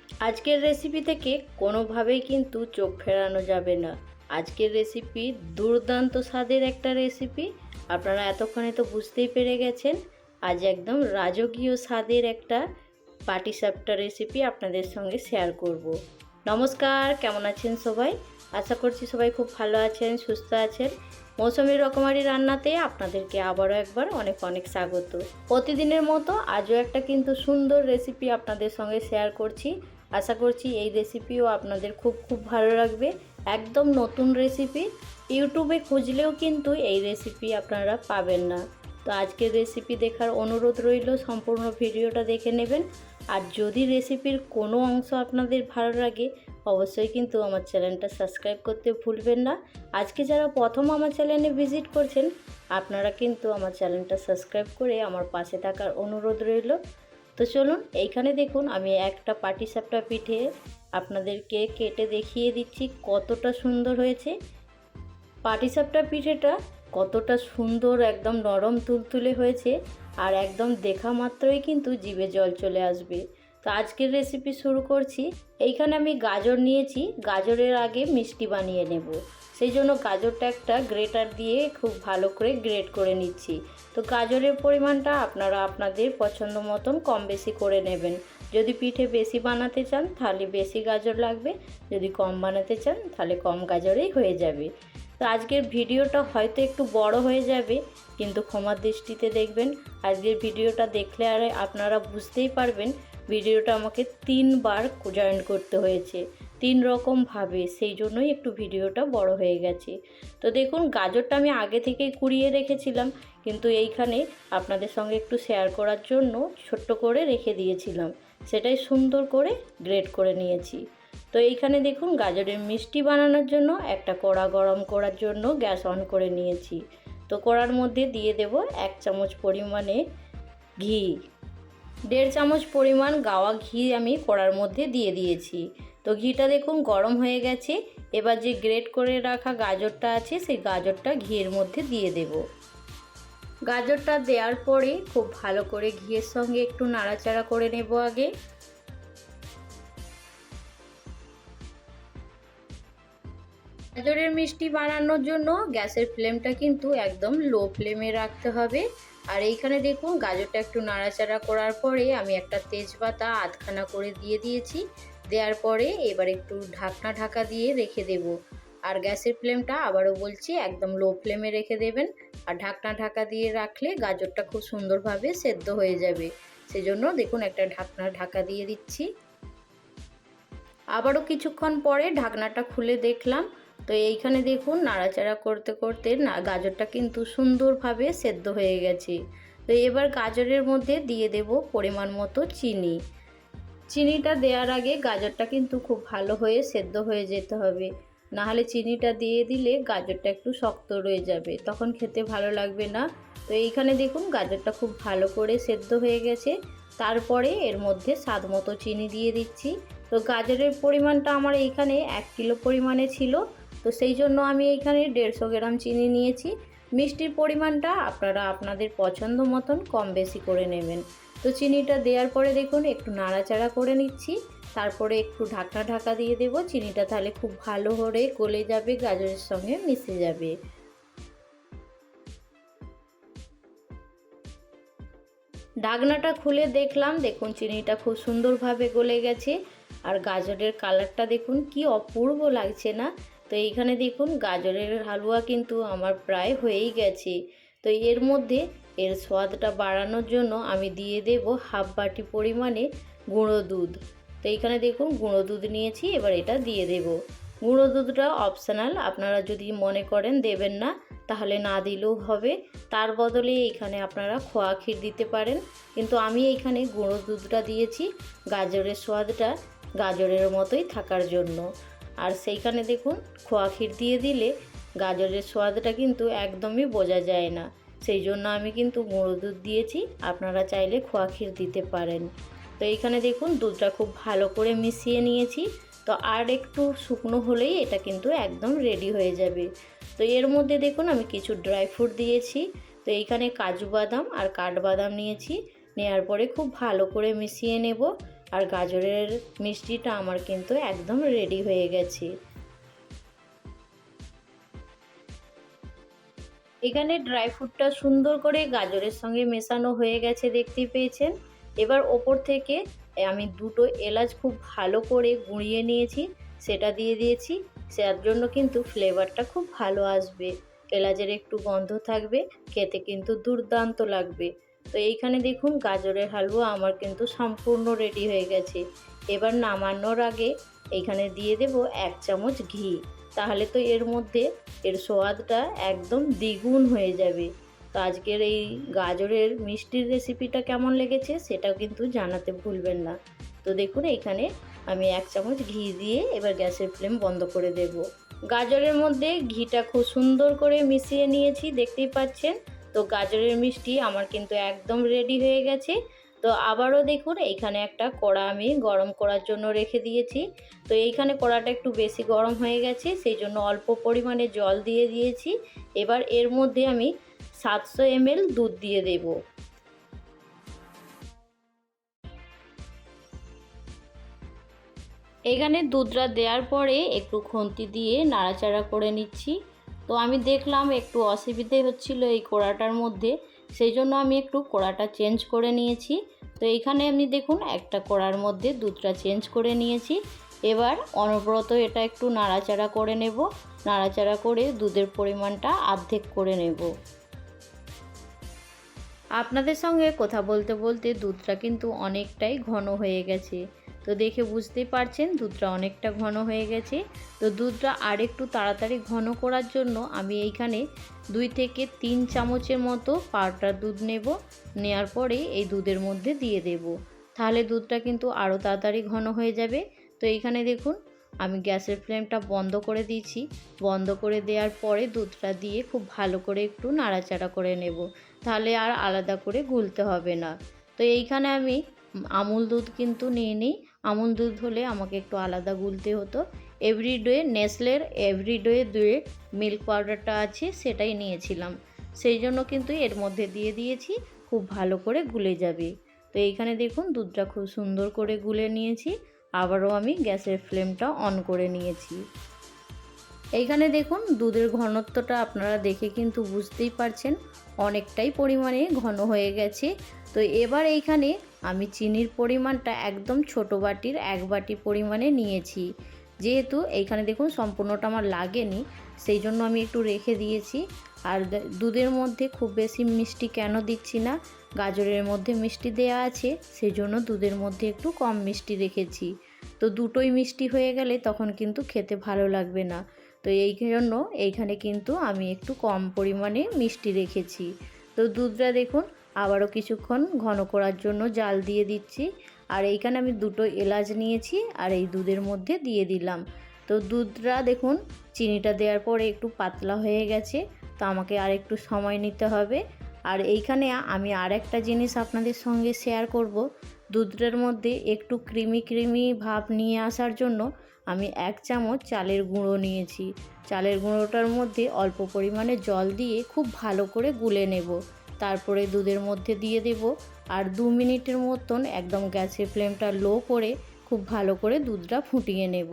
আজকের রেসিপি থেকে কোনোভাবেই কিন্তু চোখ ফেরানো যাবে না। আজকের রেসিপি দুর্দান্ত স্বাদের একটা রেসিপি। আপনারা এতক্ষণে তো বুঝতেই পেরে গেছেন। আজ একদম রাজকীয় স্বাদের একটা পাটিসাপটা রেসিপি আপনাদের সঙ্গে শেয়ার করব। নমস্কার, কেমন আছেন সবাই? আশা করছি সবাই খুব ভালো আছেন, সুস্থ আছেন। মৌসুমী রকমারি রান্নাতে আপনাদেরকে আবারও একবার অনেক অনেক স্বাগত। প্রতিদিনের মতো আজও একটা কিন্তু সুন্দর রেসিপি আপনাদের সঙ্গে শেয়ার করছি। আশা করছি এই রেসিপিও আপনাদের খুব খুব ভালো লাগবে। একদম নতুন রেসিপি, ইউটিউবে খুঁজলেও কিন্তু এই রেসিপি আপনারা পাবেন না। তো আজকের রেসিপি দেখার অনুরোধ রইল, সম্পূর্ণ ভিডিওটা দেখে নেবেন। আর যদি রেসিপির কোনো অংশ আপনাদের ভালো লাগে অবশ্যই কিন্তু আমার চ্যানেলটা সাবস্ক্রাইব করতে ভুলবেন না। আজকে যারা প্রথম আমার চ্যানেলে ভিজিট করছেন আপনারা কিন্তু আমার চ্যানেলটা সাবস্ক্রাইব করে আমার পাশে থাকার অনুরোধ রইল। তো চলুন, এইখানে দেখুন আমি একটা পাটিসাপটা পিঠে আপনাদেরকে কেটে দেখিয়ে দিচ্ছি কতটা সুন্দর হয়েছে। পাটিসাপটা পিঠেটা কতটা সুন্দর, একদম নরম তুলতুলে হয়েছে আর একদম দেখা মাত্রই কিন্তু জিভে জল চলে আসবে। তো আজকের রেসিপি শুরু করছি। এইখানে আমি গাজর নিয়েছি, গাজরের আগে মিষ্টি বানিয়ে নেব। সেই জন্য গাজরটা একটা গ্রেটার দিয়ে খুব ভালো করে গ্রেট করে নিচ্ছি। তো গাজরের পরিমাণটা আপনারা আপনাদের পছন্দ মতন কম বেশি করে নেবেন। যদি পিঠে বেশি বানাতে চান তাহলে বেশি গাজর লাগবে, যদি কম বানাতে চান তাহলে কম গাজরেই হয়ে যাবে। তো আজকের ভিডিওটা হয়তো একটু বড় হয়ে যাবে, কিন্তু ক্ষমার দৃষ্টিতে দেখবেন। আজকের ভিডিওটা দেখলে আর আপনারা বুঝতেই পারবেন ভিডিওটা আমাকে 3বার জয়েন করতে হয়েছে, 3 রকমভাবে, সেই জন্যই একটু ভিডিওটা বড় হয়ে গেছে। তো দেখুন গাজরটা আমি আগে থেকেই কুড়িয়ে রেখেছিলাম, কিন্তু এইখানে আপনাদের সঙ্গে একটু শেয়ার করার জন্য ছোট্ট করে রেখে দিয়েছিলাম, সেটাই সুন্দর করে গ্রেট করে নিয়েছি। তো এইখানে দেখুন গাজরের মিষ্টি বানানোর জন্য একটা কড়া গরম করার জন্য গ্যাস অন করে নিয়েছি। তো কড়ার মধ্যে দিয়ে দেব 1 চামচ পরিমাণে ঘি। 1.5 চামচ পরিমাণ গাওয়া ঘি আমি কড়ার মধ্যে দিয়ে দিয়েছি। তো ঘিটা দেখুন গরম হয়ে গেছে। এবার যে গ্রেট করে রাখা গাজরটা আছে সেই গাজরটা ঘিয়ের মধ্যে দিয়ে দেব। গাজরটা দেওয়ার পরে খুব ভালো করে ঘিয়ের সঙ্গে একটু নাড়াচাড়া করে নেব আগে। গাজরের মিষ্টি বানানোর জন্য গ্যাসের ফ্লেমটা কিন্তু একদম লো ফ্লেমে রাখতে হবে। আর এইখানে দেখুন গাজরটা একটু নাড়াচাড়া করার পরে আমি একটা তেজপাতা আধখানা করে দিয়ে দিয়েছি। দেওয়ার পরে এবার একটু ঢাকা দিয়ে রেখে দেব। আর গ্যাসের ফ্লেমটা আবারও বলছি একদম লো ফ্লেমে রেখে দেবেন। আর ঢাকা দিয়ে রাখলে গাজরটা খুব সুন্দরভাবে সেদ্ধ হয়ে যাবে। সেজন্য দেখুন একটা ঢাকা দিয়ে দিচ্ছি। আবারও কিছুক্ষণ পরে ঢাকনাটা খুলে দেখলাম। তো এইখানে দেখুন নাড়াচাড়া করতে করতে গাজরটা কিন্তু সুন্দরভাবে সেদ্ধ হয়ে গেছে। তো এবার গাজরের মধ্যে দিয়ে দেব পরিমাণ মতো চিনি। চিনিটা দেওয়ার আগে গাজরটা কিন্তু খুব ভালো হয়ে সেদ্ধ হয়ে যেতে হবে, নাহলে চিনিটা দিয়ে দিলে গাজরটা একটু শক্ত রয়ে যাবে, তখন খেতে ভালো লাগবে না। তো এইখানে দেখুন গাজরটা খুব ভালো করে সেদ্ধ হয়ে গেছে। তারপরে এর মধ্যে স্বাদ মতো চিনি দিয়ে দিচ্ছি। তো গাজরের পরিমাণটা আমার এইখানে 1 কিলো পরিমাণে ছিল, তো সেই জন্য আমি এইখানে 150 গ্রাম চিনি নিয়েছি। মিষ্টির পরিমাণটা আপনারা আপনাদের পছন্দ মতন কম বেশি করে নেবেন। তো চিনিটা দেওয়ার পরে দেখুন একটু নাড়াচাড়া করে নিচ্ছি। তারপরে একটু ঢাকা দিয়ে দেব। চিনিটা তাহলে খুব ভালো করে গলে যাবে, গাজরের সঙ্গে মিশে যাবে। ঢাকনাটা খুলে দেখলাম, দেখুন চিনিটা খুব সুন্দরভাবে গলে গেছে। আর গাজরের কালারটা দেখুন কি অপূর্ব লাগছে না? তো এইখানে দেখুন গাজরের হালুয়া কিন্তু আমার প্রায় হয়েই গেছে। তো এর মধ্যে এর স্বাদটা বাড়ানোর জন্য আমি দিয়ে দেব হাফ বাটি পরিমাণে গুঁড়ো দুধ। তো এইখানে দেখুন গুঁড়ো দুধ নিয়েছি, এবার এটা দিয়ে দেব। গুঁড়ো দুধটা অপশনাল, আপনারা যদি মনে করেন দেবেন না তাহলে না দিলেও হবে। তার বদলে এইখানে আপনারা খোয়া ক্ষীর দিতে পারেন, কিন্তু আমি এইখানে গুঁড়ো দুধটা দিয়েছি গাজরের স্বাদটা গাজরের মতোই থাকার জন্য। আর সেইখানে দেখুন খোয়া ক্ষীর দিয়ে দিলে গাজরের স্বাদটা কিন্তু একদমই বোঝা যায় না, সেই জন্য আমি কিন্তু গুঁড়ো দুধ দিয়েছি। আপনারা চাইলে খোয়া ক্ষীর দিতে পারেন। তো এইখানে দেখুন দুধটা খুব ভালো করে মিশিয়ে নিয়েছি। তো আর একটু শুকনো হলেই এটা কিন্তু একদম রেডি হয়ে যাবে। তো এর মধ্যে দেখুন আমি কিছু ড্রাই ফ্রুট দিয়েছি। তো এইখানে কাজু বাদাম আর কাঠবাদাম নিয়েছি। নেওয়ার পরে খুব ভালো করে মিশিয়ে নেব। আর গাজরের মিষ্টিটা আমার কিন্তু একদম রেডি হয়ে গেছে। এখানে ড্রাই ফ্রুটটা সুন্দর করে গাজরের সঙ্গে মেশানো হয়ে গেছে, দেখতেই পেয়েছেন। এবার ওপর থেকে আমি দুটো এলাচ খুব ভালো করে গুঁড়িয়ে নিয়েছি, সেটা দিয়ে দিয়েছি। যার জন্য কিন্তু ফ্লেভারটা খুব ভালো আসবে, এলাচের একটু গন্ধ থাকবে, খেতে কিন্তু দুর্দান্ত লাগবে। তো এইখানে দেখুন গাজরের হালুয়া আমার কিন্তু সম্পূর্ণ রেডি হয়ে গেছে। এবার নামানোর আগে এইখানে দিয়ে দেব 1 চামচ ঘি, তাহলে তো এর মধ্যে এর স্বাদটা একদম দ্বিগুণ হয়ে যাবে। তো আজকের এই গাজরের মিষ্টির রেসিপিটা কেমন লেগেছে সেটাও কিন্তু জানাতে ভুলবেন না। তো দেখুন এইখানে আমি 1 চামচ ঘি দিয়ে এবার গ্যাসের ফ্লেম বন্ধ করে দেব। গাজরের মধ্যে ঘিটা খুব সুন্দর করে মিশিয়ে নিয়েছি, দেখতেই পাচ্ছেন। তো গাজরের মিষ্টি আমার কিন্তু একদম রেডি হয়ে গেছে। তো আবারও দেখুন এইখানে একটা কড়া আমি গরম করার জন্য রেখে দিয়েছি। তো এইখানে কড়াটা একটু বেশি গরম হয়ে গেছে, সেই জন্য অল্প পরিমাণে জল দিয়ে দিয়েছি। এবার এর মধ্যে আমি 700 ml দুধ দিয়ে দেব। এখানে দুধটা দেওয়ার পরে একটু খুন্তি দিয়ে নাড়াচাড়া করে নিচ্ছি। তো আমি দেখলাম একটু অসুবিধে হচ্ছিল এই কড়াটার মধ্যে, সেই জন্য আমি একটু কড়াটা চেঞ্জ করে নিয়েছি। তো এইখানে আমি দেখুন একটা কড়ার মধ্যে দুধটা চেঞ্জ করে নিয়েছি। এবার অনবরত এটা একটু নাড়াচাড়া করে নেব, নাড়াচাড়া করে দুধের পরিমাণটা অর্ধেক করে নেব। আপনাদের সঙ্গে কথা বলতে বলতে দুধটা কিন্তু অনেকটাই ঘন হয়ে গেছে। তো দেখে বুঝতেই পারছেন দুধটা অনেকটা ঘন হয়ে গেছে। তো দুধটা আরেকটু তাড়াতাড়ি ঘন করার জন্য আমি এইখানে 2 থেকে 3 চামচের মতো পাউডার দুধ নেব। নেওয়ার পরে এই দুধের মধ্যে দিয়ে দেব, তাহলে দুধটা কিন্তু আরও তাড়াতাড়ি ঘন হয়ে যাবে। তো এইখানে দেখুন আমি গ্যাসের ফ্লেমটা বন্ধ করে দিয়েছি। বন্ধ করে দেওয়ার পরে দুধটা দিয়ে খুব ভালো করে একটু নাড়াচাড়া করে নেব, তাহলে আর আলাদা করে গুলতে হবে না। তো এইখানে আমি আমুল দুধ কিন্তু নিয়ে নিই। আমুল দুধ হলে আমাকে একটু আলাদা গুলতে হতো। এভরিডে নেসলের এভরিডে দুয়ে মিল্ক পাউডারটা আছে সেটাই নিয়েছিলাম, সেই জন্য কিন্তু এর মধ্যে দিয়ে দিয়েছি, খুব ভালো করে গুলে যাবে। তো এইখানে দেখুন দুধটা খুব সুন্দর করে গুলে নিয়েছি। আবারও আমি গ্যাসের ফ্লেমটা অন করে নিয়েছি। এইখানে দেখুন দুধের ঘনত্বটা আপনারা দেখে কিন্তু বুঝতেই পারছেন অনেকটাই পরিমাণে ঘন হয়ে গেছে। তো এবার এইখানে আমি চিনির পরিমাণটা একদম ছোট বাটির 1 বাটি পরিমাণে নিয়েছি। যেহেতু এইখানে দেখুন সম্পূর্ণটা আমার লাগেনি, সেই জন্য আমি একটু রেখে দিয়েছি। আর দুধের মধ্যে খুব বেশি মিষ্টি কেন দিচ্ছি না, গাজরের মধ্যে মিষ্টি দেওয়া আছে, সেই জন্য দুধের মধ্যে একটু কম মিষ্টি রেখেছি। তো দুটোই মিষ্টি হয়ে গেলে তখন কিন্তু খেতে ভালো লাগবে না। তো এই জন্য এইখানে কিন্তু আমি একটু কম পরিমাণে মিষ্টি রেখেছি। তো দুধটা দেখুন আবারও কিছুক্ষণ ঘন করার জন্য জাল দিয়ে দিচ্ছি। আর এইখানে আমি 2টো এলাচ নিয়েছি আর এই দুধের মধ্যে দিয়ে দিলাম। তো দুধটা দেখুন চিনিটা দেওয়ার পরে একটু পাতলা হয়ে গেছে, তো আমাকে আর একটু সময় নিতে হবে। আর এইখানে আমি আরেকটা জিনিস আপনাদের সঙ্গে শেয়ার করব। দুধটার মধ্যে একটু ক্রিমি ক্রিমি ভাব নিয়ে আসার জন্য আমি 1 চামচ চালের গুঁড়ো নিয়েছি। চালের গুঁড়োটার মধ্যে অল্প পরিমাণে জল দিয়ে খুব ভালো করে গুলে নেব, তারপরে দুধের মধ্যে দিয়ে দেব। আর 2 মিনিটের মতন একদম গ্যাসের ফ্লেমটা লো করে খুব ভালো করে দুধটা ফুটিয়ে নেব।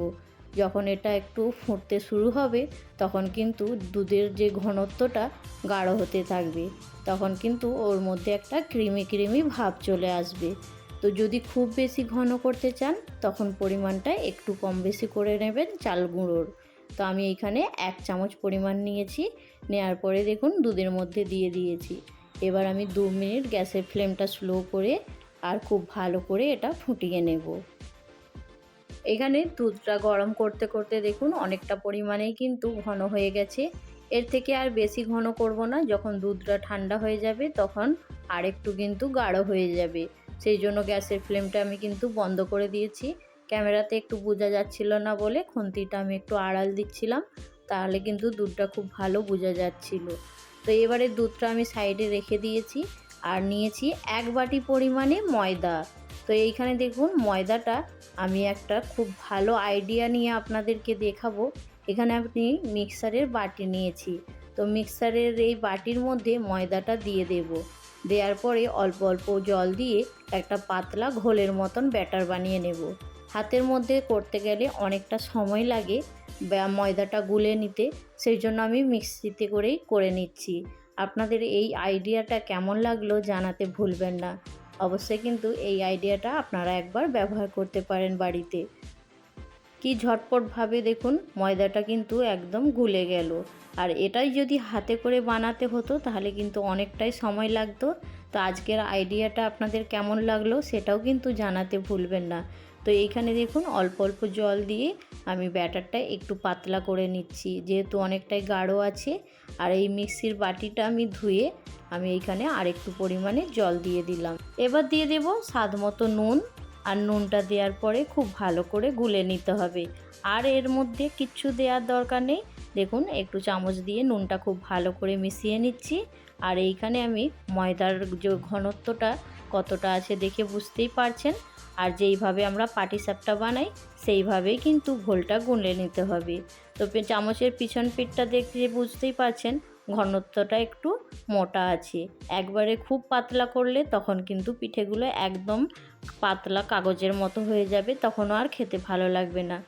যখন এটা একটু ফুটতে শুরু হবে তখন কিন্তু দুধের যে ঘনত্বটা গাঢ় হতে থাকবে, তখন কিন্তু ওর মধ্যে একটা ক্রিমি ক্রিমি ভাব চলে আসবে। তো যদি খুব বেশি ঘন করতে চান তখন পরিমাণটা একটু কম বেশি করে নেবেন চাল গুঁড়োর। তো আমি এইখানে 1 চামচ পরিমাণ নিয়েছি, নেওয়ার পরে দেখুন দুধের মধ্যে দিয়ে দিয়েছি। এবার আমি 2 মিনিট গ্যাসের ফ্লেমটা স্লো করে আর খুব ভালো করে এটা ফুটিয়ে নেব। এখানে দুধটা গরম করতে করতে দেখুন অনেকটা পরিমাণেই কিন্তু ঘন হয়ে গেছে। এর থেকে আর বেশি ঘন করব না, যখন দুধটা ঠান্ডা হয়ে যাবে তখন আর একটু কিন্তু গাঢ় হয়ে যাবে। সেই জন্য গ্যাসের ফ্লেমটা আমি কিন্তু বন্ধ করে দিয়েছি। ক্যামেরাতে একটু বোঝা যাচ্ছিল না বলে খুন্তিটা আমি একটু আড়াল দিচ্ছিলাম, তাহলে কিন্তু দুধটা খুব ভালো বোঝা যাচ্ছিল। তো এবারে দুধটা আমি সাইডে রেখে দিয়েছি আর নিয়েছি 1 বাটি পরিমাণে ময়দা। তো এইখানে দেখুন ময়দাটা আমি একটা খুব ভালো আইডিয়া নিয়ে আপনাদেরকে দেখাবো। এখানে আপনি মিক্সারের বাটি নিয়েছি, তো মিক্সারের এই বাটির মধ্যে ময়দাটা দিয়ে দেব। দেওয়ার পরে অল্প অল্প জল দিয়ে একটা পাতলা ঘোলের মতন ব্যাটার বানিয়ে নেব। হাতের মধ্যে করতে গেলে অনেকটা সময় লাগে ময়দাটা গুলে নিতে, সেই জন্য আমি মিক্সিতে করেই করে নিচ্ছি। আপনাদের এই আইডিয়াটা কেমন লাগলো জানাতে ভুলবেন না। অবশ্যই কিন্তু এই আইডিয়াটা আপনারা একবার ব্যবহার করতে পারেন বাড়িতে। কি ঝটপটভাবে দেখুন ময়দাটা কিন্তু একদম গুলে গেল। আর এটাই যদি হাতে করে বানাতে হতো তাহলে কিন্তু অনেকটাই সময় লাগতো। তো আজকের আইডিয়াটা আপনাদের কেমন লাগলো সেটাও কিন্তু জানাতে ভুলবেন না। তো এইখানে দেখুন অল্প অল্প জল দিয়ে আমি ব্যাটারটা একটু পাতলা করে নিচ্ছি, যেহেতু অনেকটাই গাঢ় আছে। আর এই মিক্সির বাটিটা আমি ধুয়ে আমি এইখানে আরেকটু পরিমাণে জল দিয়ে দিলাম। এবার দিয়ে দেব স্বাদ মতো নুন। আর নুনটা দেওয়ার পরে খুব ভালো করে গুলে নিতে হবে। আর এর মধ্যে কিচ্ছু দেওয়ার দরকার নেই। দেখুন একটু চামচ দিয়ে নুনটা খুব ভালো করে মিশিয়ে নিচ্ছি। আর এইখানে আমি ময়দার যে ঘনত্বটা কতটা আছে দেখে বুঝতেই পারছেন। আর যেইভাবে আমরা পাটিসাপটা বানাই সেইভাবেই কিন্তু ঘোলটা গুলে নিতে হবে। তো চামচের পিছন পিঠটা দেখতে বুঝতেই পারছেন ঘনত্বটা একটু মোটা আছে। একবারে খুব পাতলা করলে তখন কিন্তু পিঠেগুলো একদম পাতলা কাগজের মতো হয়ে যাবে, তখনও আর খেতে ভালো লাগবে না।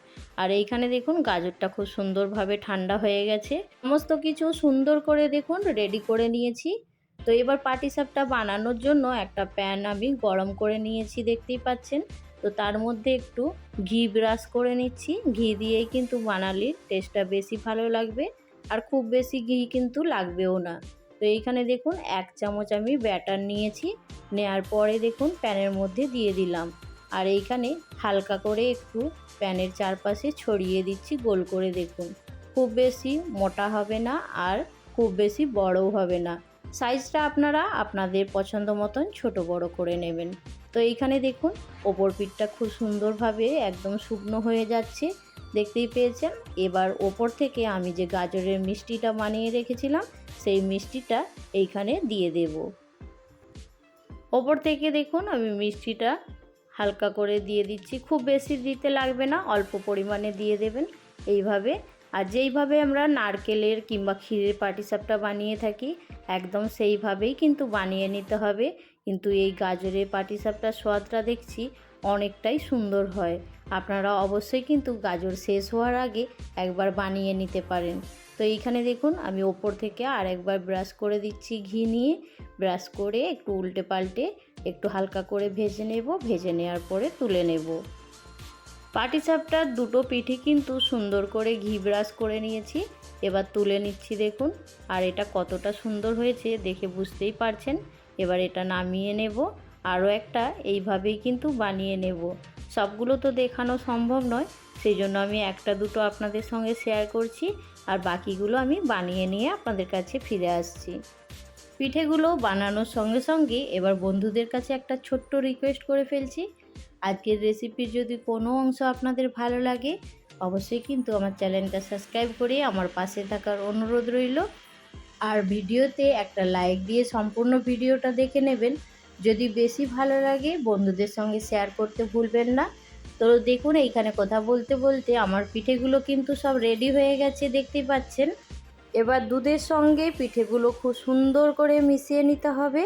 আর এইখানে দেখুন গাজরটা খুব সুন্দরভাবে ঠান্ডা হয়ে গেছে। সমস্ত কিছু সুন্দর করে দেখুন রেডি করে নিয়েছি। তো এবার পাটিসাপটা বানানোর জন্য একটা প্যান আমি গরম করে নিয়েছি দেখতেই পাচ্ছেন। তো তার মধ্যে একটু ঘি ব্রাশ করে নিচ্ছি। ঘি দিয়েই কিন্তু বানালে টেস্টটা বেশি ভালো লাগবে, আর খুব বেশি ঘি কিন্তু লাগবেও না। তো এইখানে দেখুন 1 চামচ আমি ব্যাটার নিয়েছি। নেওয়ার পরে দেখুন প্যানের মধ্যে দিয়ে দিলাম। আর এইখানে হালকা করে একটু প্যানের চারপাশে ছড়িয়ে দিচ্ছি গোল করে। দেখুন খুব বেশি মোটা হবে না আর খুব বেশি বড়ও হবে না। সাইজটা আপনারা আপনাদের পছন্দ মতন ছোট বড় করে নেবেন। তো এইখানে দেখুন ওপর পিঠটা খুব সুন্দরভাবে একদম শুকনো হয়ে যাচ্ছে, দেখতেই পেয়েছেন। এবার ওপর থেকে আমি যে গাজরের মিষ্টিটা বানিয়ে রেখেছিলাম সেই মিষ্টিটা এইখানে দিয়ে দেব। ওপর থেকে দেখুন আমি মিষ্টিটা হালকা করে দিয়ে দিচ্ছি, খুব বেশি দিতে লাগবে না, অল্প পরিমাণে দিয়ে দেবেন এইভাবে। আর যেইভাবে আমরা নারকেলের কিংবা ক্ষীরের পাটিসাপটা বানিয়ে থাকি একদম সেইভাবেই কিন্তু বানিয়ে নিতে হবে। কিন্তু এই গাজরের পাটিসাপটার স্বাদটা দেখছি অনেকটাই সুন্দর হয়। আপনারা অবশ্যই কিন্তু গাজর শেষ হওয়ার আগে একবার বানিয়ে নিতে পারেন। তো এইখানে দেখুন আমি ওপর থেকে আর একবার ব্রাশ করে দিচ্ছি ঘি নিয়ে। ব্রাশ করে একটু উল্টে পাল্টে একটু হালকা করে ভেজে নেব। ভেজে নেওয়ার পরে তুলে নেব। পাটিসাপটার দুটো পিঠে কিন্তু সুন্দর করে ঘি ব্রাশ করে নিয়েছি, এবার তুলে নিচ্ছি দেখুন। আর এটা কতটা সুন্দর হয়েছে দেখে বুঝতেই পারছেন। এবার এটা নামিয়ে নেব। আরও একটা এইভাবেই কিন্তু বানিয়ে নেব। সবগুলো তো দেখানো সম্ভব নয়, সেই জন্য আমি একটা দুটো আপনাদের সঙ্গে শেয়ার করছি, আর বাকিগুলো আমি বানিয়ে নিয়ে আপনাদের কাছে ফিরে আসছি। পিঠেগুলো বানানোর সঙ্গে সঙ্গে এবার বন্ধুদের কাছে একটা ছোট্ট রিকোয়েস্ট করে ফেলছি। আজকের রেসিপির যদি কোনো অংশ আপনাদের ভালো লাগে অবশ্যই কিন্তু আমার চ্যানেলটা সাবস্ক্রাইব করে আমার পাশে থাকার অনুরোধ রইল। আর ভিডিওতে একটা লাইক দিয়ে সম্পূর্ণ ভিডিওটা দেখে নেবেন। যদি বেশি ভালো লাগে বন্ধুদের সঙ্গে শেয়ার করতে ভুলবেন না। তো দেখুন এইখানে কথা বলতে বলতে আমার পিঠেগুলো কিন্তু সব রেডি হয়ে গেছে দেখতেই পাচ্ছেন। এবার দুধের সঙ্গে পিঠেগুলো খুব সুন্দর করে মিশিয়ে নিতে হবে।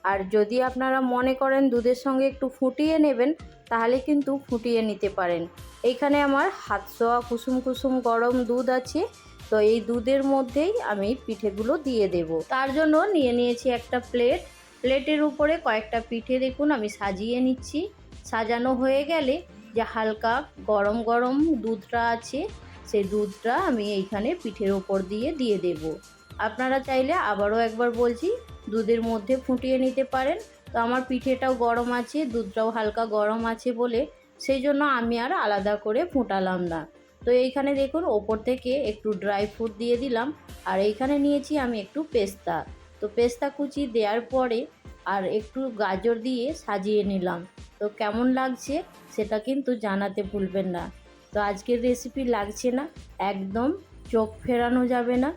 আর যদি আপনারা মনে করেন দুধের সঙ্গে একটু ফুটিয়ে নেবেন তাহলে কিন্তু ফুটিয়ে নিতে পারেন। এইখানে আমার হাত ছোঁয়া কুসুম কুসুম গরম দুধ আছে, তো এই দুধের মধ্যেই আমি পিঠেগুলো দিয়ে দেব। তার জন্য নিয়ে নিয়েছি একটা প্লেট। প্লেটের উপরে কয়েকটা পিঠে দেখুন আমি সাজিয়ে নিচ্ছি। সাজানো হয়ে গেলে যে হালকা গরম গরম দুধটা আছে সেই দুধটা আমি এইখানে পিঠের ওপর দিয়ে দেব। আপনারা চাইলে আবারও একবার বলছি দুধের মধ্যে ফুটিয়ে নিতে পারেন। তো আমার পিঠেটাও গরম আছে, দুধটাও হালকা গরম আছে বলে সেই জন্য আমি আর আলাদা করে ফুটালাম না। তো এইখানে দেখুন ওপর থেকে একটু ড্রাই ফ্রুট দিয়ে দিলাম। আর এইখানে নিয়েছি আমি একটু পেস্তা। তো পেস্তা কুচি দেওয়ার পরে আর একটু গাজর দিয়ে সাজিয়ে নিলাম। তো কেমন লাগছে সেটা কিন্তু জানাতে ভুলবেন না। তো আজকের রেসিপি লাগছে না, একদম চোখ ফেরানো যাবে না।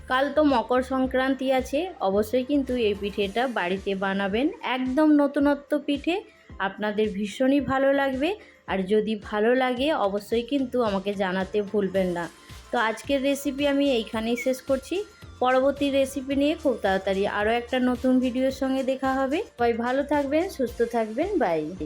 কাল তো মকর সংক্রান্তি আছে, অবশ্যই কিন্তু এই পিঠেটা বাড়িতে বানাবেন। একদম নতুনত্ব পিঠে, আপনাদের ভীষণই ভালো লাগবে। আর যদি ভালো লাগে অবশ্যই কিন্তু আমাকে জানাতে ভুলবেন না। তো আজকের রেসিপি আমি এইখানেই শেষ করছি। পরবর্তী রেসিপি নিয়ে খুব তাড়াতাড়ি আরও একটা নতুন ভিডিওর সঙ্গে দেখা হবে। সবাই ভালো থাকবেন, সুস্থ থাকবেন, বাই।